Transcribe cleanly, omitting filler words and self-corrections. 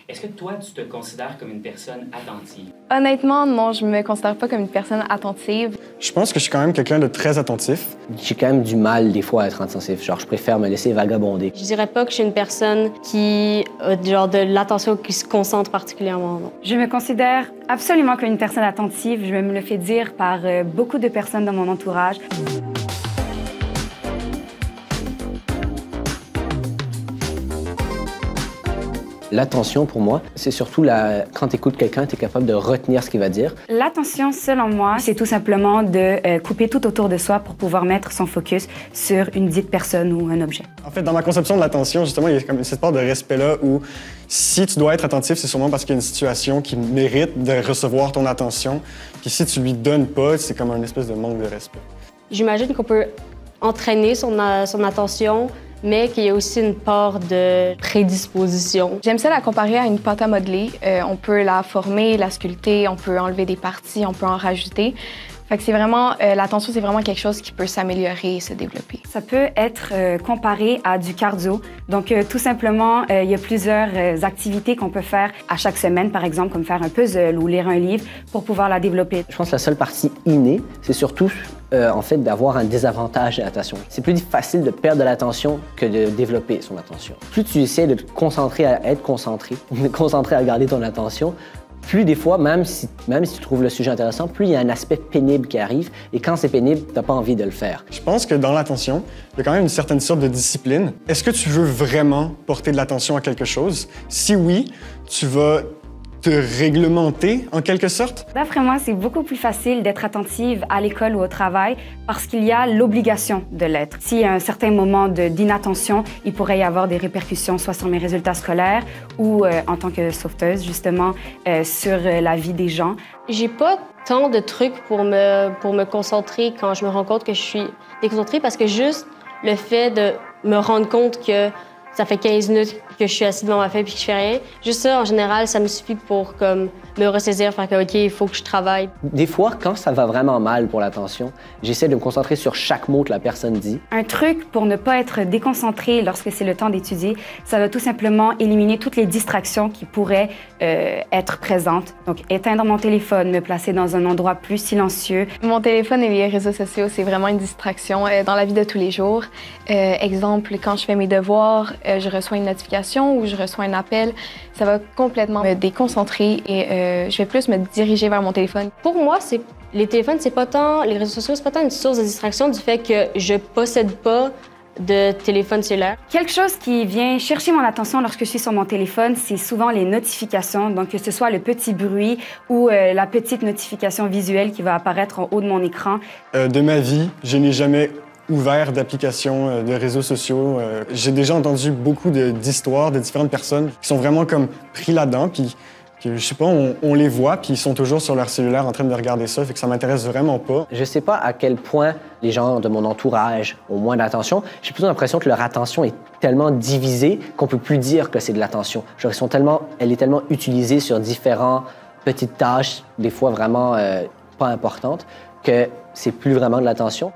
Est-ce que toi, tu te considères comme une personne attentive? Honnêtement, non, je me considère pas comme une personne attentive. Je pense que je suis quand même quelqu'un de très attentif. J'ai quand même du mal, des fois, à être attentif. Genre, je préfère me laisser vagabonder. Je dirais pas que je suis une personne qui a genre de l'attention qui se concentre particulièrement. Non. Je me considère absolument comme une personne attentive. Je me le fais dire par beaucoup de personnes dans mon entourage. L'attention, pour moi, c'est surtout quand tu écoutes quelqu'un, tu es capable de retenir ce qu'il va dire. L'attention, selon moi, c'est tout simplement de couper tout autour de soi pour pouvoir mettre son focus sur une dite personne ou un objet. En fait, dans ma conception de l'attention, justement, il y a comme cette part de respect-là où si tu dois être attentif, c'est sûrement parce qu'il y a une situation qui mérite de recevoir ton attention. Puis si tu lui donnes pas, c'est comme un espèce de manque de respect. J'imagine qu'on peut entraîner son attention, mais qu'il y a aussi une part de prédisposition. J'aime ça la comparer à une pâte à modeler. On peut la former, la sculpter, on peut enlever des parties, on peut en rajouter. Fait que c'est vraiment, l'attention, c'est vraiment quelque chose qui peut s'améliorer et se développer. Ça peut être comparé à du cardio. Donc, tout simplement, il y a plusieurs activités qu'on peut faire à chaque semaine, par exemple, comme faire un puzzle ou lire un livre pour pouvoir la développer. Je pense que la seule partie innée, c'est surtout, en fait, d'avoir un désavantage de l'attention. C'est plus facile de perdre de l'attention que de développer son attention. Plus tu essaies de te concentrer à être concentré, de concentrer à garder ton attention, plus des fois, même si tu trouves le sujet intéressant, plus il y a un aspect pénible qui arrive. Et quand c'est pénible, tu n'as pas envie de le faire. Je pense que dans l'attention, il y a quand même une certaine sorte de discipline. Est-ce que tu veux vraiment porter de l'attention à quelque chose? Si oui, tu vas te réglementer en quelque sorte? D'après moi, c'est beaucoup plus facile d'être attentive à l'école ou au travail parce qu'il y a l'obligation de l'être. S'il y a un certain moment d'inattention, il pourrait y avoir des répercussions soit sur mes résultats scolaires ou en tant que sauveteuse, justement, sur la vie des gens. J'ai pas tant de trucs pour me concentrer quand je me rends compte que je suis déconcentrée parce que juste le fait de me rendre compte que ça fait 15 minutes que je suis assise devant ma feuille puis que je fais rien. Juste ça, en général, ça me suffit pour comme, me ressaisir, faire que, OK, il faut que je travaille. Des fois, quand ça va vraiment mal pour l'attention, j'essaie de me concentrer sur chaque mot que la personne dit. Un truc pour ne pas être déconcentré lorsque c'est le temps d'étudier, ça va tout simplement éliminer toutes les distractions qui pourraient être présentes. Donc, éteindre mon téléphone, me placer dans un endroit plus silencieux. Mon téléphone et les réseaux sociaux, c'est vraiment une distraction dans la vie de tous les jours. Exemple, quand je fais mes devoirs, je reçois une notification ou je reçois un appel, ça va complètement me déconcentrer et je vais plus me diriger vers mon téléphone. Pour moi, les téléphones, c'est pas tant, les réseaux sociaux, c'est pas tant une source de distraction du fait que je possède pas de téléphone cellulaire. Quelque chose qui vient chercher mon attention lorsque je suis sur mon téléphone, c'est souvent les notifications, donc que ce soit le petit bruit ou la petite notification visuelle qui va apparaître en haut de mon écran. De ma vie, je n'ai jamais ouvert d'applications de réseaux sociaux. J'ai déjà entendu beaucoup d'histoires de différentes personnes qui sont vraiment comme pris là-dedans, puis je sais pas, on les voit, puis ils sont toujours sur leur cellulaire en train de regarder ça, fait que ça m'intéresse vraiment pas. Je sais pas à quel point les gens de mon entourage ont moins d'attention. J'ai plutôt l'impression que leur attention est tellement divisée qu'on peut plus dire que c'est de l'attention. Genre, elle est tellement utilisée sur différentes petites tâches, des fois vraiment pas importantes, que c'est plus vraiment de l'attention.